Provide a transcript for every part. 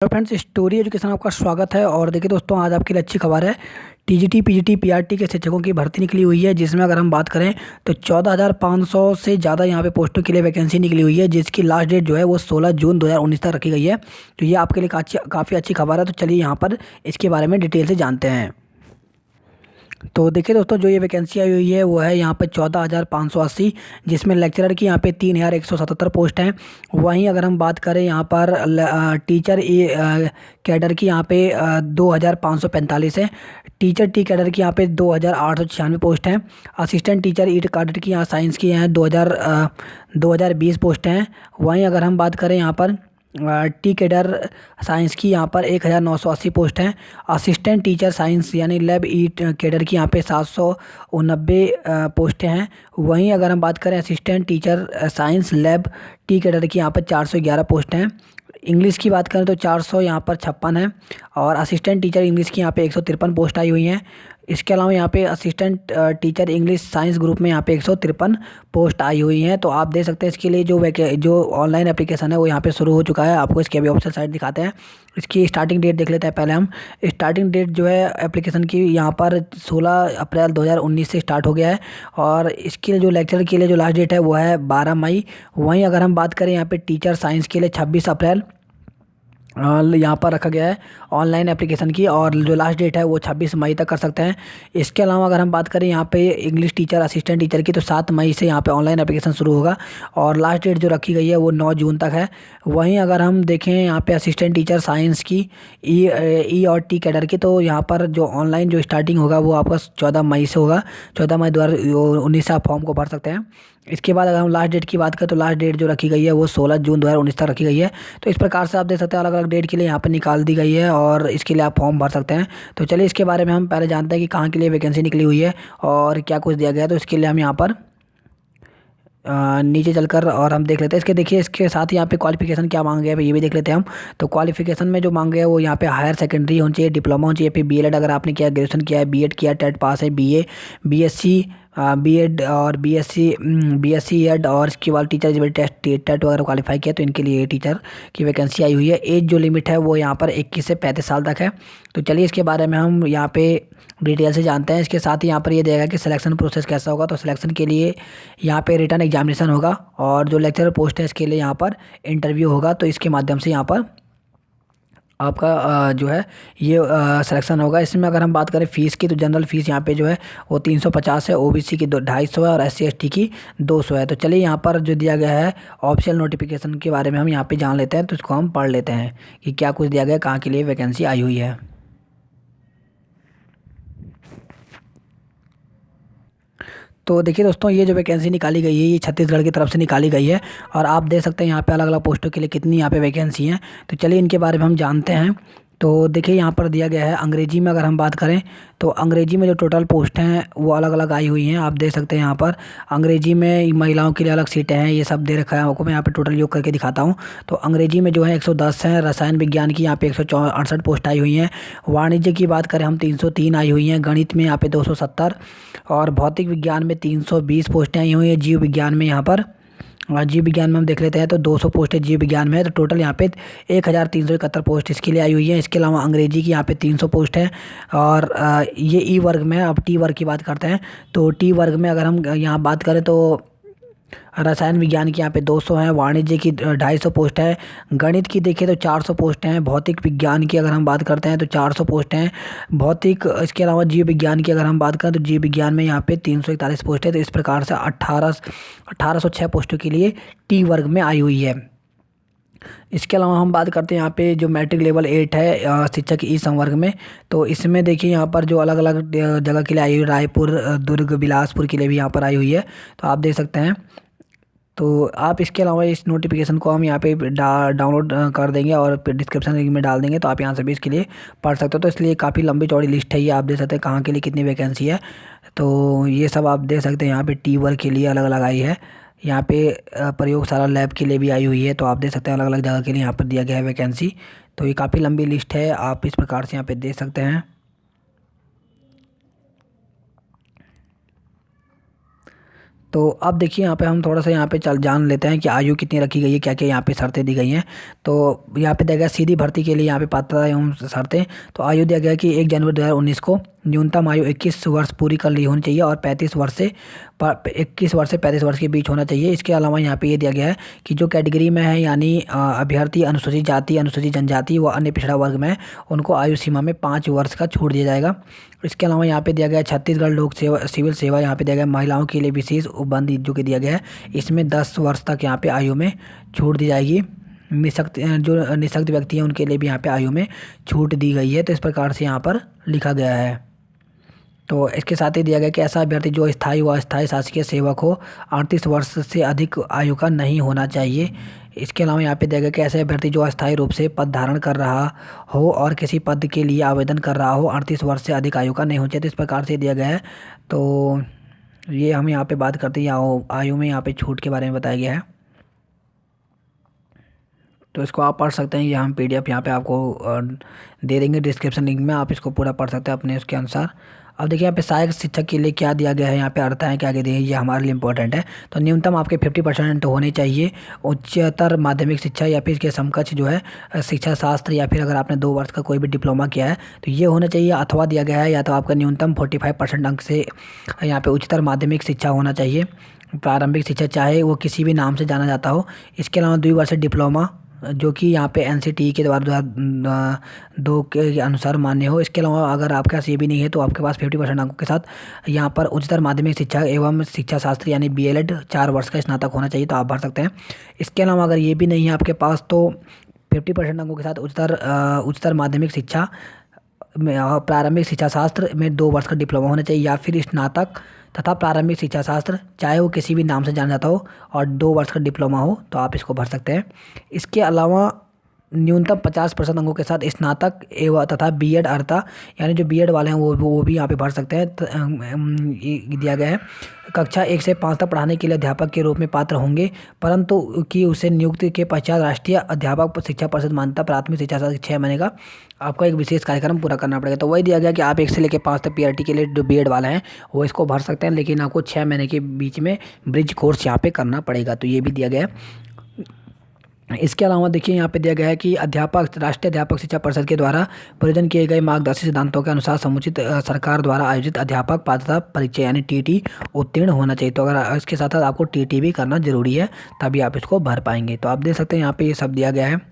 Hello friends, story education आपका स्वागत है। और देखिए दोस्तों, आज आपके लिए अच्छी खबर है। टीजीटी पीजीटी पीआरटी के शिक्षकों की भर्ती निकली हुई है, जिसमें अगर हम बात करें तो 14,500 से ज़्यादा यहाँ पे पोस्टों के लिए वैकेंसी निकली हुई है, जिसकी लास्ट डेट जो है वो 16 जून 2019 तक रखी गई है। तो ये आपके लिए काफ़ी अच्छी खबर है। तो चलिए यहाँ पर इसके बारे में डिटेल से जानते हैं। तो देखिए दोस्तों, जो ये वैकेंसी आई हुई है वो है यहाँ पे 14,580, जिसमें लेक्चरर की यहाँ पे 3,177 पोस्ट हैं। वहीं अगर हम बात करें यहाँ पर टीचर कैडर की यहाँ पे 2,545 है। टीचर टी कैडर की यहाँ पे 2,896 पोस्ट हैं। असिस्टेंट टीचर ई कैडर की यहाँ साइंस की यहाँ 2,020 पोस्ट हैं। वहीं अगर हम बात करें यहाँ पर टी कैडर साइंस की यहाँ पर 1,980 पोस्ट हैं। असिस्टेंट टीचर साइंस यानी लैब ई कैडर की यहाँ पे 789 पोस्टें हैं। वहीं अगर हम बात करें assistant teacher science lab T cadre की यहाँ पर 411 पोस्ट हैं। इंग्लिश की बात करें तो 400 यहाँ पर 56 है। और असिस्टेंट टीचर इंग्लिश की यहाँ पे 153 पोस्ट आई हुई हैं। इसके अलावा यहाँ पे assistant teacher English science group में यहाँ पे 153 पोस्ट आई हुई हैं। तो आप देख सकते हैं इसके लिए जो ऑनलाइन एप्लीकेशन है वो यहाँ पे शुरू हो चुका है। आपको इसकी अभी ऑफिशियल साइट दिखाते हैं। इसकी स्टार्टिंग डेट देख लेते हैं पहले हम। स्टार्टिंग डेट जो है एप्लीकेशन की यहाँ पर 16 अप्रैल 2019 से स्टार्ट हो गया है। और इसके लिए जो लेक्चर के लिए जो लास्ट डेट है वो है 12 मई। वहीं अगर हम बात करें यहाँ पे टीचर साइंस के लिए 26 अप्रैल यहाँ पर रखा गया है ऑनलाइन एप्लीकेशन की। और जो लास्ट डेट है वो 26 मई तक कर सकते हैं। इसके अलावा अगर हम बात करें यहाँ पे इंग्लिश टीचर असिस्टेंट टीचर की, तो 7 मई से यहाँ पे ऑनलाइन एप्लीकेशन शुरू होगा। और लास्ट डेट जो रखी गई है वो 9 जून तक है। वहीं अगर हम देखें यहाँ पे असिस्टेंट टीचर साइंस की ई और टी कैडर की, तो यहाँ पर जो ऑनलाइन जो स्टार्टिंग होगा वो आपका 14 मई से होगा। 14 मई 2019 से आप फॉर्म को भर सकते हैं। इसके बाद अगर हम लास्ट डेट की बात करें तो लास्ट डेट जो रखी गई है वो 16 जून 2019 तक रखी गई है। तो इस प्रकार से आप देख सकते हैं अलग अलग डेट के लिए यहाँ पर निकाल दी गई है और इसके लिए आप फॉर्म भर सकते हैं। तो चलिए इसके बारे में हम पहले जानते हैं कि कहाँ के लिए वैकेंसी निकली हुई है और क्या कुछ दिया गया है। तो इसके लिए हम यहाँ पर नीचे चलकर और हम देख लेते हैं। देखिए इसके साथ ही यहाँ पे क्वालिफिकेशन क्या मांगे गया है ये भी देख लेते हैं हम। तो क्वालिफिकेशन में जो मांगे है वो यहाँ पे हायर सेकेंडरी होनी चाहिए, डिप्लोमा होनी चाहिए, फिर बीएड अगर आपने किया, ग्रेजुएशन किया है, बीएड किया, टेट पास है, बीए, बीएससी, बीएड और बीएससी एड, और इसके बाद टीचर एलिजिबिलिटी टेस्ट टेट वगैरह क्वालिफाई किया तो इनके लिए टीचर की वैकेंसी आई हुई है। एज जो लिमिट है वो यहाँ पर 21 से 35 साल तक है। तो चलिए इसके बारे में हम यहाँ पे डिटेल से जानते हैं। इसके साथ ही यहाँ पर ये देगा कि सिलेक्शन प्रोसेस कैसा होगा। तो सिलेक्शन के लिए यहाँ पे रिटन एग्जामिनेशन होगा और जो लेक्चरर पोस्ट है इसके लिए यहाँ पर इंटरव्यू होगा। तो इसके माध्यम से यहाँ पर आपका जो है ये सिलेक्शन होगा। इसमें अगर हम बात करें फ़ीस की, तो जनरल फ़ीस यहाँ पे जो है वो 350 है, ओबीसी की 250 है और एससी एसटी की 200 है। तो चलिए यहाँ पर जो दिया गया है ऑफिशियल नोटिफिकेशन के बारे में हम यहाँ पे जान लेते हैं। तो इसको हम पढ़ लेते हैं कि क्या कुछ दिया गया है, कहाँ के लिए वैकेंसी आई हुई है। तो देखिए दोस्तों, ये जो वैकेंसी निकाली गई है ये छत्तीसगढ़ की तरफ से निकाली गई है। और आप देख सकते हैं यहाँ पे अलग अलग पोस्टों के लिए कितनी यहाँ पे वैकेंसी हैं। तो चलिए इनके बारे में हम जानते हैं। तो देखिए यहाँ पर दिया गया है अंग्रेजी में अगर हम बात करें तो अंग्रेजी में जो टोटल पोस्ट हैं वो अलग अलग आई हुई हैं। आप देख सकते हैं यहाँ पर अंग्रेजी में महिलाओं के लिए अलग सीटें हैं, ये सब दे रखा है आपको। मैं यहाँ पे टोटल योग करके दिखाता हूँ। तो अंग्रेजी में जो है 110 हैं। रसायन विज्ञान की यहाँ पे 168 पोस्ट आई हुई हैं। वाणिज्य की बात करें हम 303 आई हुई हैं। गणित में यहाँ पे 270 और भौतिक विज्ञान में 320 पोस्टें आई हुई हैं। जीव विज्ञान में यहाँ पर जीव विज्ञान में हम देख लेते हैं तो 200 पोस्टें जीव विज्ञान में है। तो टोटल यहाँ पे 1,371 पोस्ट इसके लिए आई हुई है। इसके अलावा अंग्रेजी की यहाँ पे 300 पोस्ट है। और ये ई वर्ग में। अब टी वर्ग की बात करते हैं। तो टी वर्ग में अगर हम यहाँ बात करें तो रसायन विज्ञान की यहाँ पे 200 हैं। वाणिज्य की 250 पोस्ट है। गणित की देखिए तो 400 पोस्ट हैं। भौतिक विज्ञान की अगर हम बात करते हैं तो 400 पोस्ट हैं। भौतिक इसके अलावा जीव विज्ञान की अगर हम बात करें तो जीव विज्ञान में यहाँ पे 341 पोस्ट है। तो इस प्रकार से 1806 पोस्टों के लिए टी वर्ग में आई हुई है। इसके अलावा हम बात करते हैं यहाँ पे जो मैट्रिक लेवल 8 है शिक्षक ई संवर्ग में। तो इसमें देखिए यहाँ पर जो अलग अलग जगह के लिए आई हुई, रायपुर, दुर्ग, बिलासपुर के लिए भी यहाँ पर आई हुई है। तो आप देख सकते हैं। तो आप इसके अलावा इस नोटिफिकेशन को हम यहाँ पे डाउनलोड कर देंगे और फिर डिस्क्रिप्शन लिंक में डाल देंगे। तो आप यहाँ से भी इसके लिए पढ़ सकते हो। तो इसलिए काफ़ी लंबी चौड़ी लिस्ट है ये। आप देख सकते हैं कहाँ के लिए कितनी वैकेंसी है। तो ये सब आप देख सकते हैं। यहाँ पे टी वर्क के लिए अलग अलग आई है। यहाँ पे प्रयोगशाला लैब के लिए भी आई हुई है। तो आप देख सकते हैं अलग अलग जगह के लिए यहाँ पर दिया गया है वैकेंसी। तो ये काफ़ी लंबी लिस्ट है, आप इस प्रकार से यहाँ पे देख सकते हैं। तो अब देखिए यहाँ पे हम थोड़ा सा यहाँ पे चल जान लेते हैं कि आयु कितनी रखी गई है, क्या क्या यहाँ पे शर्तें दी गई हैं। तो यहाँ पे दिया गया सीधी भर्ती के लिए यहाँ पे पात्रता एवं शर्तें। तो आयु दिया गया कि 1 जनवरी 2019 को न्यूनतम आयु 21 वर्ष पूरी कर ली होनी चाहिए और 21 वर्ष से 35 वर्ष के बीच होना चाहिए। इसके अलावा यहाँ पे ये दिया गया है कि जो कैटेगरी में है यानी अभ्यर्थी अनुसूचित जाति, अनुसूचित जनजाति व अन्य पिछड़ा वर्ग में है, उनको आयु सीमा में 5 वर्ष का छूट दिया जाएगा। इसके अलावा यहाँ पे दिया गया है छत्तीसगढ़ लोक सेवा सिविल सेवा, यहाँ पे दिया गया है महिलाओं के लिए विशेष उपबंध जो कि दिया गया है, इसमें 10 वर्ष तक यहाँ पे आयु में छूट दी जाएगी। जो निःशक्त व्यक्ति हैं उनके लिए भी यहाँ पे आयु में छूट दी गई है। तो इस प्रकार से यहाँ पर लिखा गया है। तो इसके साथ ही दिया गया कि ऐसा अभ्यर्थी जो स्थायी व अस्थायी शासकीय सेवक हो 38 वर्ष से अधिक आयु का नहीं होना चाहिए। इसके अलावा यहाँ पे दिया गया कि ऐसे अभ्यर्थी जो अस्थायी रूप से पद धारण कर रहा हो और किसी पद के लिए आवेदन कर रहा हो 38 वर्ष से अधिक आयु का नहीं होना चाहिए। तो इस प्रकार से दिया गया है। तो ये हम यहाँ पे बात करते हैं आयु में यहाँ पे छूट के बारे में बताया गया है। तो इसको आप पढ़ सकते हैं, ये हम PDF यहाँ पे आपको दे देंगे डिस्क्रिप्शन लिंक में, आप इसको पूरा पढ़ सकते हैं अपने उसके अनुसार। अब देखिए यहाँ पे सहायक शिक्षक के लिए क्या दिया गया है, यहाँ पे अर्थ है क्या दिए, ये हमारे लिए इंपॉर्टेंट है। तो न्यूनतम आपके 50% होने चाहिए उच्चतर माध्यमिक शिक्षा या फिर इसके समकक्ष जो है शिक्षा शास्त्र, या फिर अगर आपने 2 वर्ष का कोई भी डिप्लोमा किया है तो ये होना चाहिए। अथवा दिया गया है या तो आपका न्यूनतम 45% अंक से यहाँ पे उच्चतर माध्यमिक शिक्षा होना चाहिए, प्रारंभिक शिक्षा चाहे वो किसी भी नाम से जाना जाता हो। इसके अलावा 2 वर्षीय डिप्लोमा जो कि यहाँ पे NCTE के द्वारा 2 के अनुसार मान्य हो। इसके अलावा अगर आपके पास ये भी नहीं है तो आपके पास 50% अंकों के साथ यहाँ पर उच्चतर माध्यमिक शिक्षा एवं शिक्षा शास्त्र यानी BLED 4 वर्ष का स्नातक होना चाहिए, तो आप भर सकते हैं। इसके अलावा अगर ये भी नहीं है आपके पास तो 50% अंकों के साथ उच्चतर माध्यमिक शिक्षा में प्रारंभिक शिक्षा शास्त्र में 2 वर्ष का डिप्लोमा होना चाहिए, या फिर स्नातक तथा प्रारंभिक शिक्षा शास्त्र चाहे वो किसी भी नाम से जाना जाता हो और 2 वर्ष का डिप्लोमा हो, तो आप इसको भर सकते हैं। इसके अलावा न्यूनतम 50% अंकों के साथ स्नातक एवं तथा BEd अर्हता यानी जो BEd वाले हैं वो भी यहाँ पे भर सकते हैं। ये दिया गया है कक्षा 1 से 5 तक पढ़ाने के लिए अध्यापक के रूप में पात्र होंगे, परंतु कि उसे नियुक्ति के पश्चात राष्ट्रीय अध्यापक शिक्षा परिषद मान्यता प्राथमिक शिक्षा शास्त्र 6 महीने का आपको एक विशेष कार्यक्रम पूरा करना पड़ेगा। तो वही दिया गया कि आप 1 से लेकर 5 तक PRT के लिए जो BEd वाले हैं वो इसको भर सकते हैं, लेकिन आपको 6 महीने के बीच में ब्रिज कोर्स यहाँ पे करना पड़ेगा। तो ये भी दिया गया है। इसके अलावा देखिए यहाँ पे दिया गया है कि राष्ट्रीय अध्यापक शिक्षा परिषद के द्वारा प्रयोजन किए गए मार्गदर्शी सिद्धांतों के अनुसार समुचित सरकार द्वारा आयोजित अध्यापक पात्रता परीक्षा यानी TT उत्तीर्ण होना चाहिए। तो अगर इसके साथ साथ आपको TT भी करना जरूरी है, तभी आप इसको भर पाएंगे। तो आप देख सकते हैं यहाँ पे ये सब दिया गया है।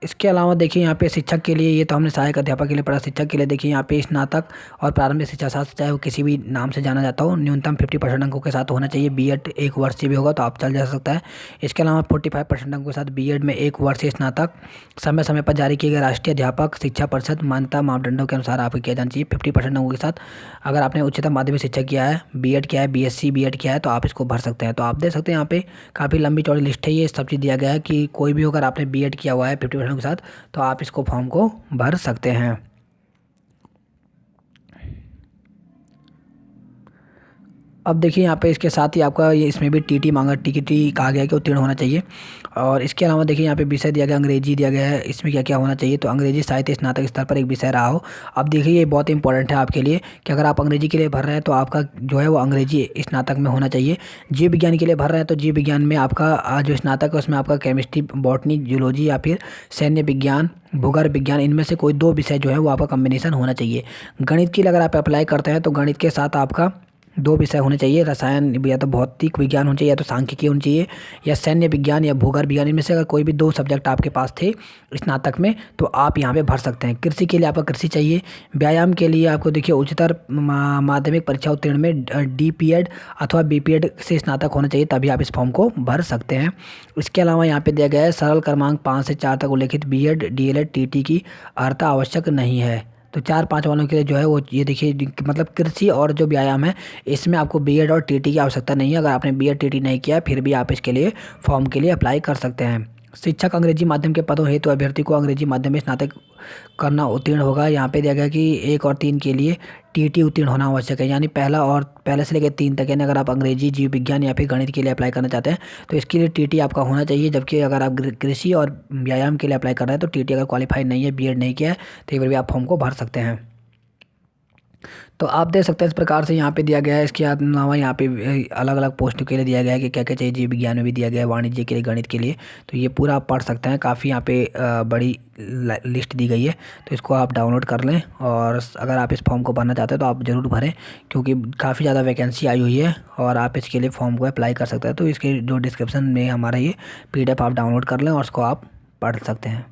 इसके अलावा देखिए यहाँ पे शिक्षक के लिए, ये तो हमने सहायक अध्यापक के लिए पढ़ा। शिक्षक के लिए देखिए यहाँ पे स्नातक और प्रारंभिक शिक्षा शास्त्र चाहे वो किसी भी नाम से जाना जाता हो, न्यूनतम 50% अंकों के साथ होना चाहिए। BEd 1 वर्ष से भी होगा तो आप चल जा सकता है। इसके अलावा 45% अंकों के साथ BEd में 1 वर्ष स्नातक समय समय पर जारी किए गए राष्ट्रीय अध्यापक शिक्षा परिषद मान्यता मापदंडों के अनुसार आपको किया जाना चाहिए। 50% अंकों के साथ अगर आपने उच्चतर माध्यमिक शिक्षा किया है, BEd किया है, BSc BEd किया है, तो आप इसको भर सकते हैं। तो आप देख सकते हैं यहाँ पे काफ़ी लंबी चौड़ी लिस्ट है, ये सब चीज़ दिया गया है कि कोई भी अगर आपने BEd किया हुआ है 50% के साथ तो आप इसको फॉर्म को भर सकते हैं। अब देखिए यहाँ पे इसके साथ ही आपका ये इसमें भी TT मांगा, TT कहा गया है कि उत्तीर्ण होना चाहिए। और इसके अलावा देखिए यहाँ पे विषय दिया गया, अंग्रेजी दिया गया है, इसमें क्या क्या होना चाहिए। तो अंग्रेजी साहित्य स्नातक स्तर पर एक विषय रहा हो। अब देखिए ये बहुत इंपॉर्टेंट है आपके लिए कि अगर आप अंग्रेजी के लिए भर रहे हैं तो आपका जो है वो अंग्रेजी स्नातक में होना चाहिए। जीव विज्ञान के लिए भर रहे हैं तो जीव विज्ञान में आपका जो स्नातक है उसमें आपका केमिस्ट्री, बॉटनी, जूलॉजी या फिर सैन्य विज्ञान, भूगर्भ विज्ञान, इनमें से कोई 2 विषय जो है वो आपका कॉम्बिनेशन होना चाहिए। गणित के लिए अगर आप अप्लाई करते हैं तो गणित के साथ आपका 2 विषय होने चाहिए, रसायन या तो भौतिक विज्ञान होना चाहिए या तो सांख्यिकी होनी चाहिए, या सैन्य विज्ञान या भूगर्भ विज्ञान। इनमें से अगर कोई भी 2 सब्जेक्ट आपके पास थे स्नातक में तो आप यहाँ पे भर सकते हैं। कृषि के लिए आपका कृषि चाहिए। व्यायाम के लिए आपको देखिए उच्चतर माध्यमिक परीक्षा उत्तीर्ण में DPEd अथवा BPEd से स्नातक होना चाहिए, तभी आप इस फॉर्म को भर सकते हैं। इसके अलावा यहाँ पे दिया गया है सरल क्रमांक 5 से 4 तक उल्लेखित BEd DLED TT की अर्हता आवश्यक नहीं है। तो 4-5 वालों के लिए जो है वो ये देखिए मतलब कृषि और जो व्यायाम है इसमें आपको BEd और TT की आवश्यकता नहीं है। अगर आपने BEd TT नहीं किया फिर भी आप इसके लिए फॉर्म के लिए अप्लाई कर सकते हैं। शिक्षक अंग्रेजी माध्यम के पदों हेतु अभ्यर्थी को अंग्रेजी माध्यम में स्नातक करना उत्तीर्ण होगा। यहाँ पे दिया गया कि 1 और 3 के लिए TT उत्तीर्ण होना आवश्यक है, यानी पहले से लेकर 3 तक, यानी अगर आप अंग्रेजी, जीव विज्ञान या फिर गणित के लिए अप्लाई करना चाहते हैं तो इसके लिए TT आपका होना चाहिए। जबकि अगर आप कृषि और व्यायाम के लिए अप्लाई कर रहे हैं तो TT अगर क्वालिफाई नहीं है, BEd नहीं किया है तो एक बार भी आप फॉर्म को भर सकते हैं। तो आप देख सकते हैं इस प्रकार से यहाँ पे दिया गया है। इसके अलावा यहाँ पे अलग अलग पोस्टों के लिए दिया गया है कि क्या क्या चाहिए। जीव विज्ञान में भी दिया गया है, वाणिज्य के लिए, गणित के लिए। तो ये पूरा आप पढ़ सकते हैं। काफ़ी यहाँ पे बड़ी लिस्ट दी गई है, तो इसको आप डाउनलोड कर लें। और अगर आप इस फॉर्म को भरना चाहते हैं तो आप ज़रूर भरें, क्योंकि काफ़ी ज़्यादा वैकेंसी आई हुई है और आप इसके लिए फॉर्म को अप्लाई कर सकते हैं। तो इसके जो डिस्क्रिप्शन में हमारा ये PDF आप डाउनलोड कर लें और उसको आप पढ़ सकते हैं।